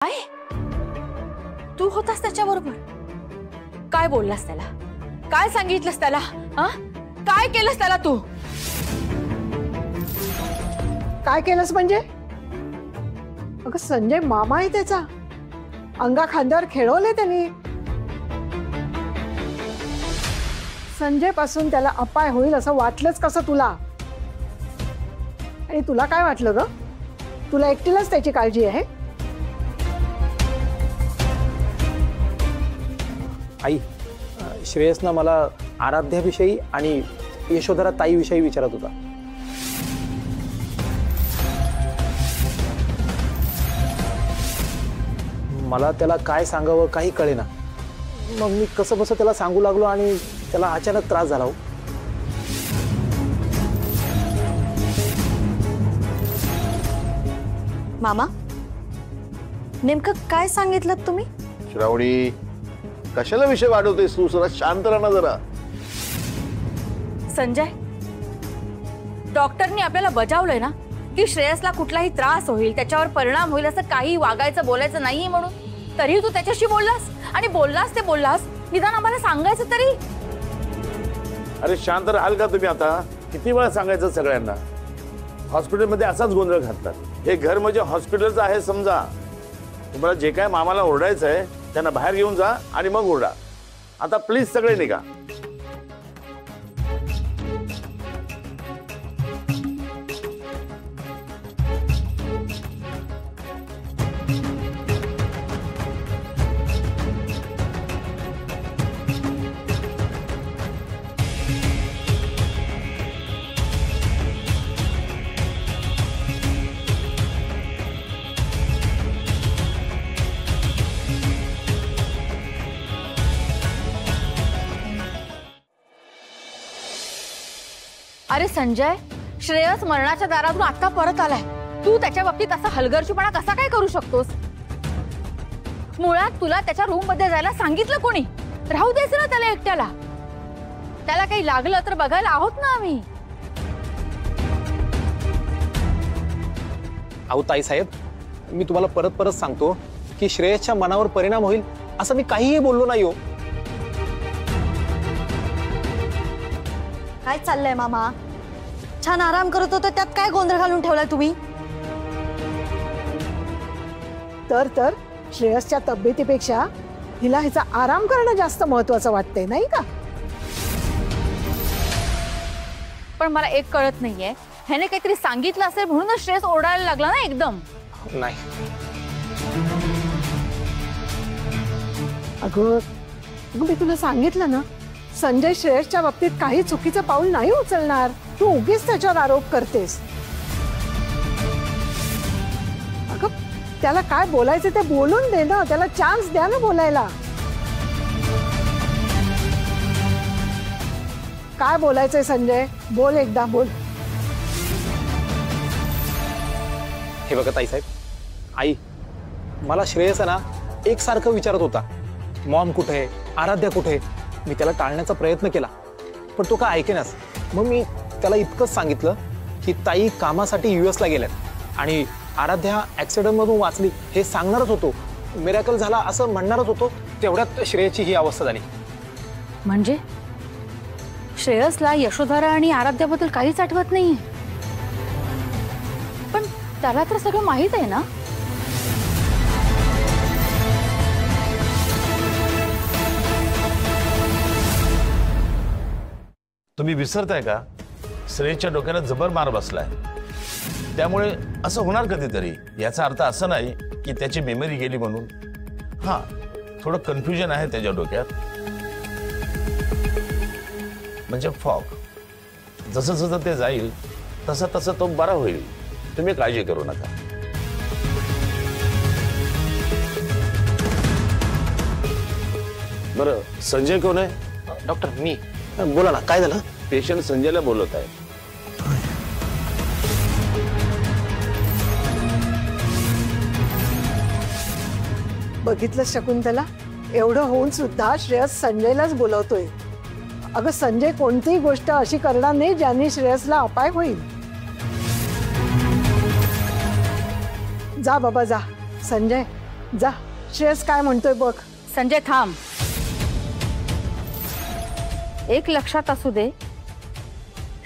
काय तू होतास त्याच्याबरोबर? काय बोललास त्याला? काय सांगितलंस त्याला? काय केलंस त्याला तू? काय केलंस म्हणजे? अगं संजय मामा आहे त्याचा, अंगा खांद्यावर खेळवले त्यांनी. संजय पासून त्याला अपाय होईल असं वाटलंच कसं तुला? आणि तुला काय वाटलं ग? तुला एकटीलाच त्याची काळजी आहे? आई, श्रेयसनं मला आराध्याविषयी आणि यशोधरा ताईविषयी विचारत होता. मला त्याला काय सांगावं काही कळेना. मग मी कसं बसं त्याला सांगू लागलो आणि त्याला अचानक त्रास झाला. मामा, नेमकं काय सांगितलं तुम्ही? श्रावणी, कशाला विषय वाढवतेस तू? जरा शांत राहा ना जरा. संजय, डॉक्टरनी आपल्याला बजावलंय ना की श्रेयसला कुठलाही त्रास होईल, त्याच्यावर परिणाम होईल असं काही वागायचं बोलायचं नाहीये म्हणून. तरी तू त्याच्याशी बोललास आणि बोललास ते बोललास, निदान आम्हाला सांगायचं तरी. अरे शांत राहाल का तुम्ही? आता किती वेळा सांगायचं सगळ्यांना? हॉस्पिटलमध्ये असाच गोंधळ घालतात. हे घर म्हणजे हॉस्पिटलच आहे समजा. तुम्हाला जे काय मामाला ओरडायचं आहे त्यांना बाहेर घेऊन जा आणि मग ओरडा. आता प्लीज सगळे निघा. अरे संजय, श्रेयस मरणाच्या दारातून आता परत आलाय. तू त्याच्या बाबतीत असा हलगर्जीपणा कसा काय करू शकतोस? मुळात तुला त्याच्या रूम मध्ये जायला सांगितलं कोणी? राहू द्यायचं ना त्याला एकट्याला. त्याला काही लागलं तर बघायला आहोत ना आम्ही. अहो ताईसाहेब, मी तुम्हाला परत परत सांगतो की श्रेयसच्या मनावर परिणाम होईल असं मी काहीही बोललो नाही हो. काय चाललंय मामा? छान आराम करत होते, त्यात काय गोंधळ घालून ठेवलाय तुम्ही? तर श्रेयसच्या तब्येतीपेक्षा हिला हिचा आराम करणं जास्त महत्वाचं वाटतंय, नाही का? पण मला एक कळत नाहीये, ह्याने काहीतरी सांगितलं असेल म्हणूनच श्रेयस ओरडायला लागला ना एकदम. नाही अगं मी तुला सांगितलं ना, संजय श्रेयसच्या बाबतीत काही चुकीचं पाऊल नाही उचलणार. तू उगीच त्याच्यावर आरोप करतेस. अगं त्याला काय बोलायचं ते बोलून दे ना, त्याला चान्स द्या ना बोलायला. काय बोलायचंय संजय? बोल, एकदा बोल. हे बघा ताईसाहेब, आई मला श्रेयस ना एकसारखं विचारत होता, मॉम कुठे आहे, आराध्या कुठे आहे. मी त्याला टाळण्याचा प्रयत्न केला पण तो काय ऐकेनास. मग मी त्याला इतकंच सांगितलं की ताई कामासाठी US ला गेल्यात आणि आराध्या ऍक्सिडेंट मधून वाचली हे सांगणारच होतो. मिरॅकल झाला असं म्हणणारच होतो. तेवढ्यात श्रेयसची ही अवस्था झाली. म्हणजे श्रेयसला यशोधरा आणि आराध्याबद्दल काहीच आठवत नाहीये? पण त्याला तर सगळं माहित आहे ना. तुम्ही विसरताय का? श्रेयसच्या डोक्याला जबर मार बसलाय. त्यामुळे असं होणार कधीतरी. याचा अर्थ असं नाही की त्याची मेमरी गेली म्हणून. हा, थोडं कन्फ्युजन आहे त्याच्या डोक्यात, म्हणजे फॉग. जसं जसं ते जाईल तसं तसं तो बरा होईल. तुम्ही काळजी करू नका. बरं, संजय कोण आहे? डॉक्टर मी. बोला ना, काय झालं? पेशंट संजयला बोलत आहे. बघितलं शकुंतला, एवढं होऊन सुद्धा श्रेयस संजयलाच बोलवतोय. अगं संजय कोणतीही गोष्ट अशी करणार नाही ज्याने श्रेयसला अपाय होईल. जा बाबा जा. संजय, जा श्रेयस काय म्हणतोय बघ. संजय थांब. एक लक्षात असू दे,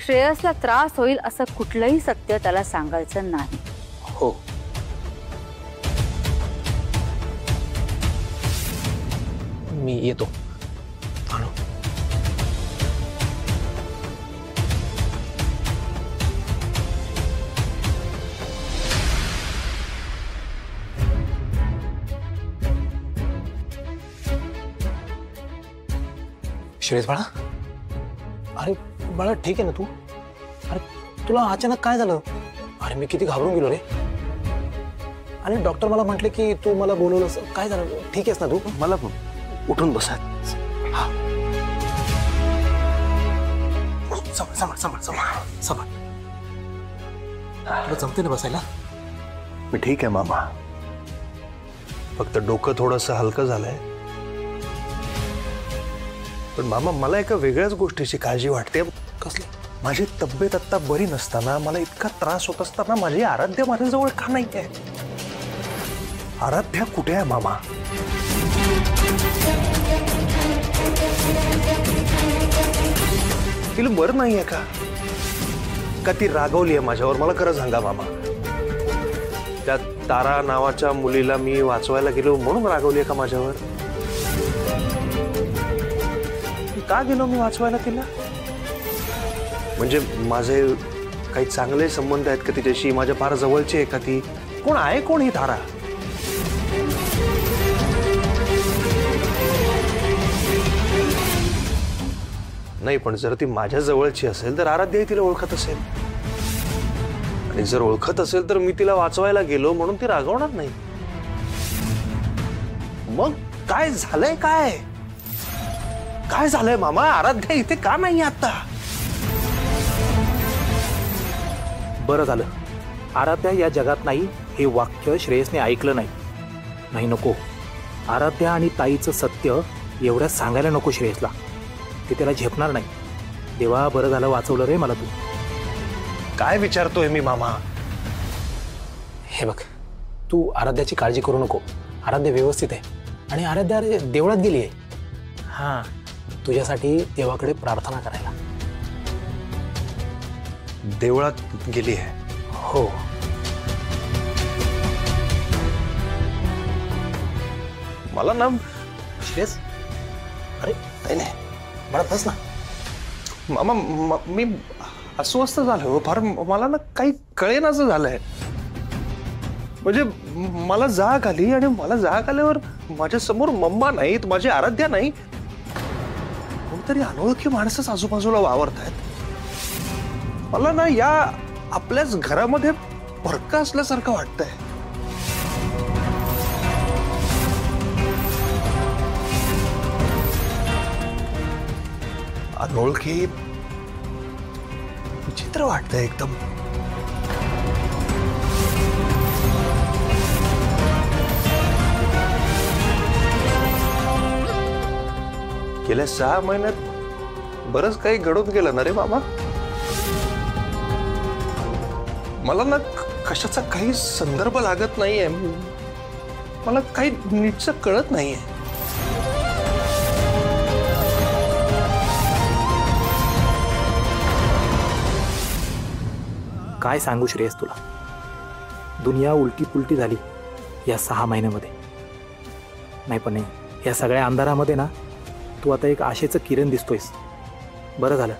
श्रेयसला त्रास होईल असं कुठलंही सत्य त्याला सांगायचं नाही. हो. मी येतो. आणू. श्रेयस बाळा, अरे बाळा ठीक आहे ना तू? अरे तुला अचानक काय झालं? अरे मी किती घाबरून गेलो रे. आणि डॉक्टर मला म्हटले की तू मला बोलवलंस. काय झालं? ठीक आहेस ना तू? मला उठून बसा. हा, सांभाळ सांभाळ सांभाळ सांभाळ सांभाळ. तुला जमते ना बसायला? मी ठीक आहे मामा. फक्त डोकं थोडंसं हलकं झालंय. पण मामा मला एका वेगळ्याच गोष्टीची काळजी वाटते. कसली? माझी तब्येत आता बरी नसताना, मला इतका त्रास होत असताना माझी आराध्या माझ्याजवळ का नाही आहे? आराध्या कुठे आहे मामा? तिला बरं नाही आहे का ती रागवली आहे माझ्यावर? मला खरं सांगा मामा. त्या तारा नावाच्या मुलीला मी वाचवायला गेलो म्हणून रागवली आहे का माझ्यावर? का गेलो मी वाचवायला तिला? म्हणजे माझे काही चांगले संबंध आहेत का तिच्याशी? माझ्या फार जवळची आहे का ती? कोण आहे कोण ही तारा? नाही, पण जर ती माझ्या जवळची असेल तर आराध्या तिला ओळखत असेल. आणि जर ओळखत असेल तर मी तिला वाचवायला गेलो म्हणून ती रागवणार नाही. मग काय झालंय? काय झालंय मामा? आराध्या इथे का नाही आता? बरं झालं आराध्या या जगात नाही हे वाक्य श्रेयसने ऐकलं नाही. नाही नको. आराध्या आणि ताईचं सत्य एवढ्या सांगायला नको श्रेयसला. ते त्याला झेपणार नाही. देवा बरं झालं वाचवलं रे मला तू. काय विचारतोय मी मामा? हे बघ, तू आराध्याची काळजी करू नको. आराध्या व्यवस्थित आहे. आणि आराध्या देवळात गेली आहे. हां, तुझ्यासाठी देवाकडे प्रार्थना करायला. देवळात गेली आहे? हो. मला ना श्रेयस, अरे नाही मला बस ना. मामा मी अस्वस्थ झालो फार. मला ना काही कळेनासं झालंय. म्हणजे मला जाग आली आणि मला जाग आल्यावर माझ्या समोर मम्मा नाहीत, माझी आराध्या नाही, कोणतरी अनोळखी माणसंच आजूबाजूला वावरत आहेत. मला ना या आपल्याच घरामध्ये फरक असल्यासारखं वाटतंय. अनोळखी विचित्र वाटतंय एकदम. गेल्या 6 महिन्यात बरंच काही घडून गेलं ना रे मामा. मला ना कशाचा काही संदर्भ लागत नाहीये. मला काही नीटचं कळत नाहीये. काय सांगू श्रेयस तुला. दुनिया उलटी पुलटी झाली या 6 महिन्यामध्ये. नाही पण नाही, या सगळ्या अंधारामध्ये ना तू आता एक आशेचं किरण दिसतोयस. बरं झालं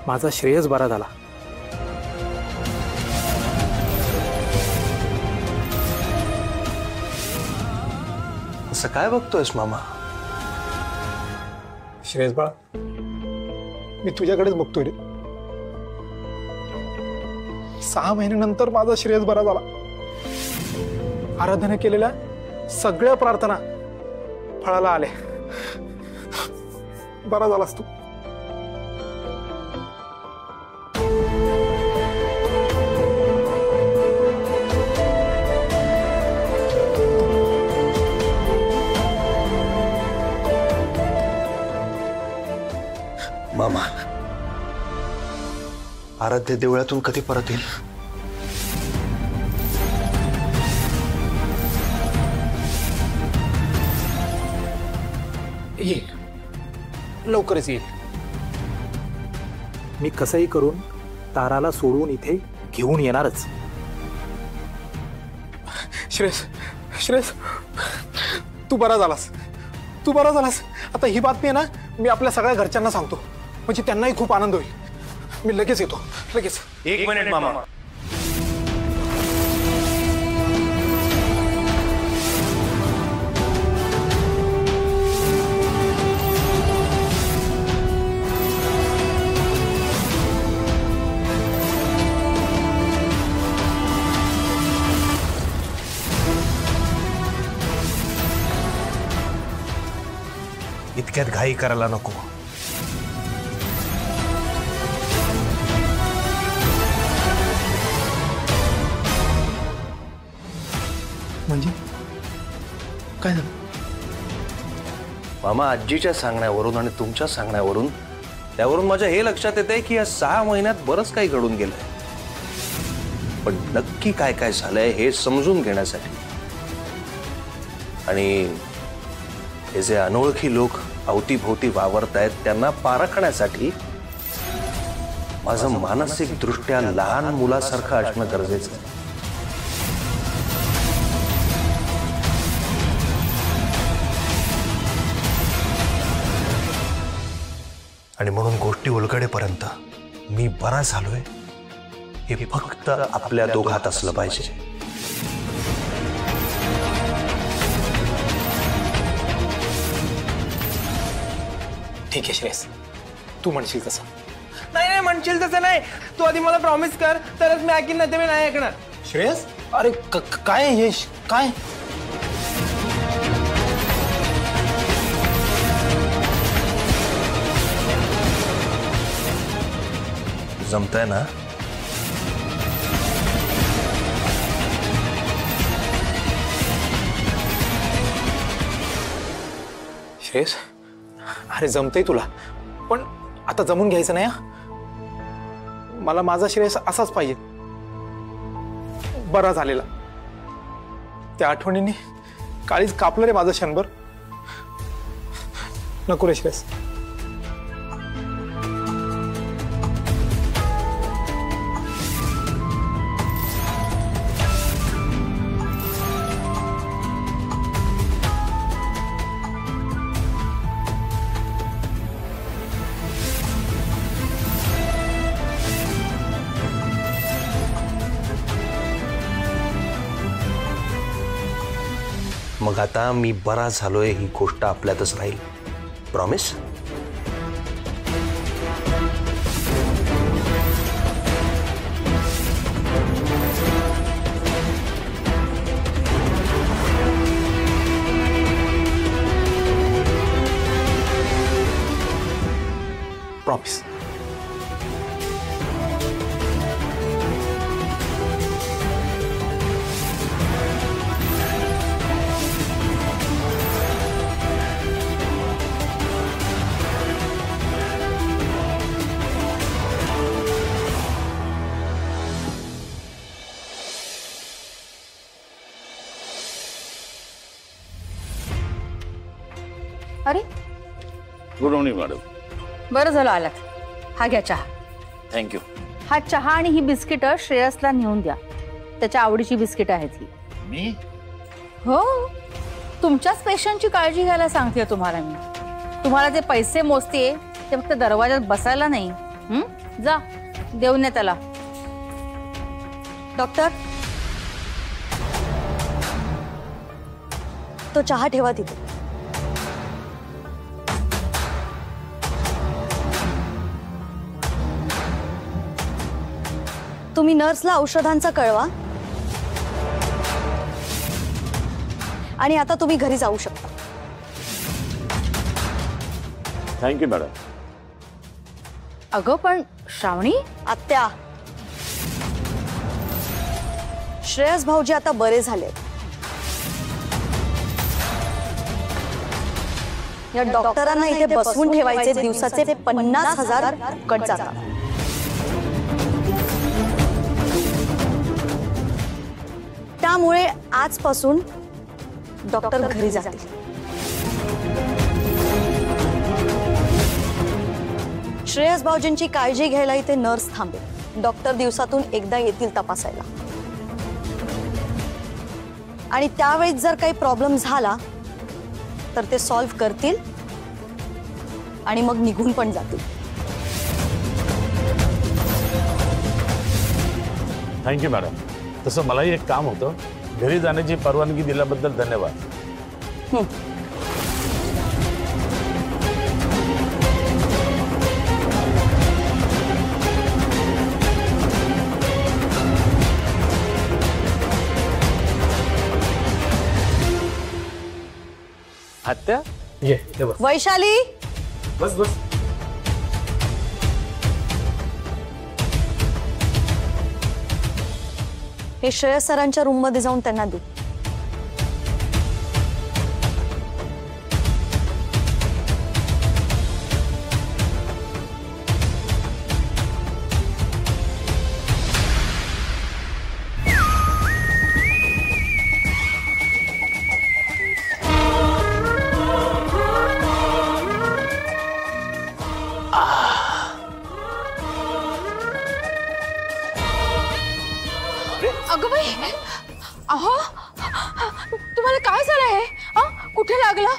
माझा श्रेयस बरा झाला. असं काय बघतोयस मामा? श्रेयस बाळा, मी तुझ्याकडेच बघतोय रे. 6 महिन्यानंतर माझा श्रेयस बरा झाला. आराधना केलेल्या सगळ्या प्रार्थना फळाला आले. बरा झालास तू. मामा, आराध्य देवळातून कधी परत येईल? येईल, लवकरच येईल. मी कसंही करून ताराला सोडून इथे घेऊन येणारच. श्रेयस, श्रेयस, तू बरा झालास, तू बरा झालास. आता ही बातमी आहे ना, मी आपल्या सगळ्या घरच्यांना सांगतो, म्हणजे त्यांनाही खूप आनंद होईल. मी लगेच येतो, लगेच. 1 मिनिट मामा. इतक्यात घाई करायला नको. म्हणजे काय झालं मामा? आजीच्या सांगण्यावरून आणि तुमच्या सांगण्यावरून त्यावरून माझ्या हे लक्षात येते की या 6 महिन्यात बरंच काही घडून गेलंय. पण नक्की काय काय झालंय हे समजून घेण्यासाठी आणि हे जे अनोळखी लोक अवतीभोवती वावरत आहेत त्यांना पारखण्यासाठी माझं मानसिक दृष्ट्या लहान मुलासारखं असणं गरजेचं आहे. आणि म्हणून गोष्टी उलगडेपर्यंत मी बरा झालोय हे फक्त आपल्या दोघात असलं पाहिजे. ठीक आहे श्रेयस, तू म्हणशील तसं. नाही नाही म्हणशील तसं नाही. तू आधी मला प्रॉमिस कर, तरच मी ऐकीन, नाही तर मी नाही ऐकणार. श्रेयस, अरे काय हे काय? जमतंय ना? श्रेयस, अरे जमतंय तुला, पण आता जमून घ्यायचं नाही हा. मला माझा श्रेयस असाच पाहिजे, बरा झालेला. त्या आठवणीने काळीच कापलं रे माझं क्षणभर. नको रे श्रेयस. मग आता मी बरा झालोय ही गोष्ट आपल्यातच राहील. प्रॉमिस? प्रॉमिस. अरे गुड मॉर्निंग मॅडम. बरं झालं आलात. हा घ्या चहा. थँक्यू. हा चहा आणि ही बिस्किटं श्रेयसला नेऊन द्या. त्याच्या आवडीची बिस्किटं आहेत ही. मी हो, तुमच्याच पेशंटची काळजी घ्यायला सांगते तुम्हाला मी. तुम्हाला जे पैसे मोजते ते फक्त दरवाजात बसायला नाही. जा देऊन ये त्याला. डॉक्टर, तो चहा ठेवा तिथे. तुम्ही नर्सला औषधांचा कळवा आणि आता तुम्ही घरी जाऊ शकता. Thank you madam. अगं पण श्रावणी, आत्या, श्रेयस भाऊजी आता बरे झाले. या डॉक्टरांना इथे बसवून ठेवायचे दिवसाचे 50,000 कट जातात. त्यामुळे आजपासून डॉक्टर घरी जातील. श्रेयस भाऊजींची काळजी घ्यायला इथे नर्स थांबेल. डॉक्टर दिवसातून एकदा येतील तपासायला. आणि त्यावेळेस जर काही प्रॉब्लेम झाला तर ते सॉल्व्ह करतील आणि मग निघून पण जातील. Thank you madam. तसं मलाही एक काम होतं. घरी जाण्याची परवानगी दिल्याबद्दल धन्यवाद. आत्या ये बस वैशाली, बस बस. हे श्रेयस सरांच्या रूम मध्ये जाऊन त्यांना दे. अगं बाई, अहो तुम्हाला काय झालंय? कुठे लागलं?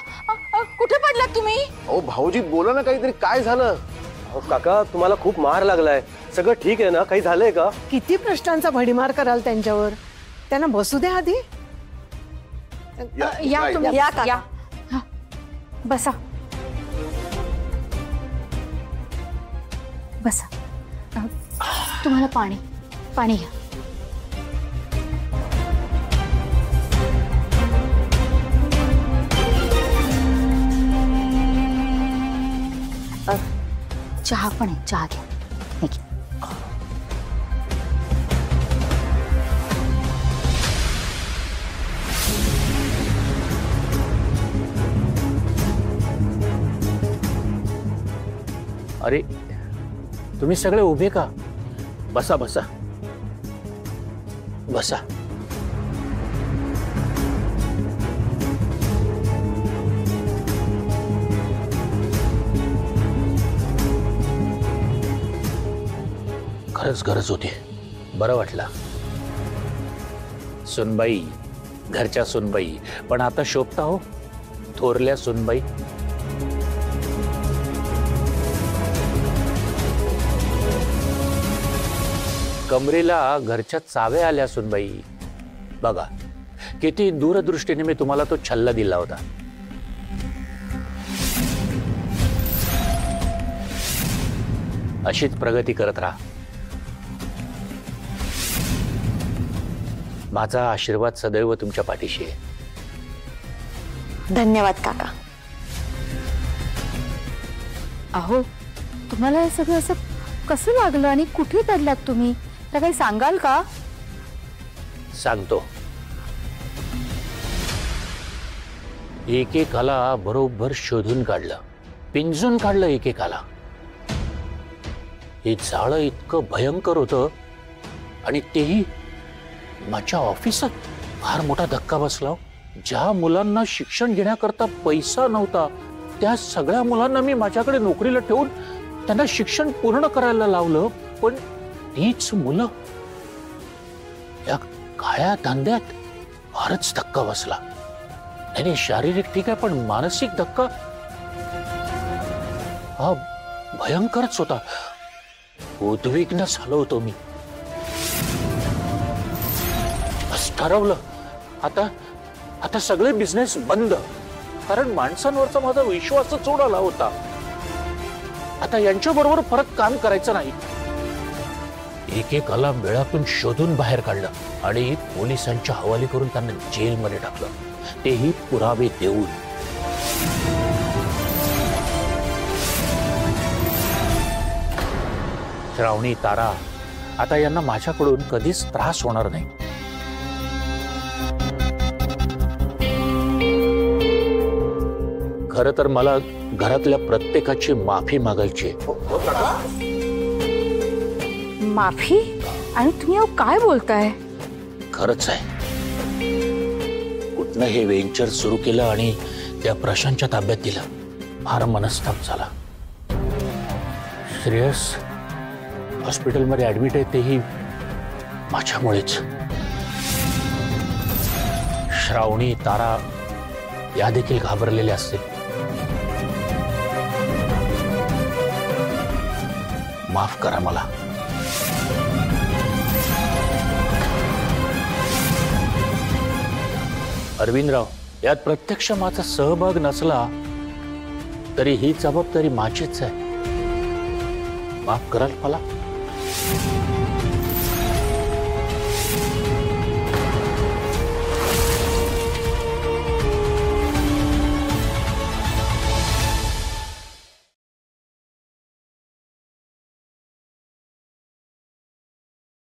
कुठे पडलात तुम्ही? अहो भाऊजी बोला ना काहीतरी. काय झालं? अहो काका, तुम्हाला खूप मार लागलाय. सगळं ठीक आहे ना? काही झालंय का? किती प्रश्नांचा भडीमार कराल त्यांच्यावर. त्यांना बसू द्या आधी. या तुम्ही, या काका. या. हा, बसा बसा. तुम्हाला पाणी पाणी घ्या. चहा पण आहे, चहा घ्या. हे घ्या. अरे तुम्ही सगळे उभे का? बसा बसा बसा. खरंच गरज होती. बरं वाटलं. सुनबाई, घरच्या सुनबाई, पण आता शोभता हो थोरल्या सुनबाई. कमरेला घरच्या चाव्या आल्या सुनबाई. बघा किती दूरदृष्टीने मी तुम्हाला तो छल्ला दिला होता. अशीच प्रगती करत राहा. माझा आशीर्वाद सदैव तुमच्या पाठीशी आहे. धन्यवाद काका. अहो तुम्हाला हे सगळं असं कसं लागलं आणि कुठे पडलात तुम्ही? तर काही सांगाल का? सांगतो. एकेकाला बरोबर शोधून काढलं, पिंजून काढलं एकेकाला. हे जाळं इतकं भयंकर होतं आणि तेही माझ्या ऑफिसात. फार मोठा धक्का बसला. ज्या मुलांना शिक्षण घेण्याकरता पैसा नव्हता त्या सगळ्या मुलांना मी माझ्याकडे नोकरीला ठेवून त्यांना शिक्षण पूर्ण करायला लावलं. पण तीच मुलं या काळ्या धंद्यात. फारच धक्का बसला. नाही, शारीरिक ठीक आहे पण मानसिक धक्का हा भयंकरच होता. उद्विग्न झालो होतो मी. बस ठरवलं आता सगळे बिझनेस बंद. कारण माणसांवरचा माझा विश्वासच उडाला होता. आता यांच्या बरोबर परत काम करायचं नाही. एकेकाला मेळातून शोधून बाहेर काढलं आणि पोलिसांच्या हवाली करून त्यांना जेलमध्ये टाकलं. तेही पुरावे देऊन. श्रावणी, तारा, आता यांना माझ्याकडून कधीच त्रास होणार नाही. खरं तर मला घरातल्या प्रत्येकाची माफी मागायची. माफी? आणि तुम्ही अहो काय बोलताय? खरंच आहे. कुठनं हे वेंचर सुरू केलं आणि त्या प्रशांतच्या ताब्यात दिलं. फार मनस्ताप झाला. श्रेयस हॉस्पिटलमध्ये ऍडमिट आहे तेही माझ्यामुळेच. श्रावणी, तारा या देखील घाबरलेल्या असतील. माफ करा मला. अरविंदराव, यात प्रत्यक्ष माझा सहभाग नसला तरी ही जबाबदारी माझीच आहे. माफ कराल मला?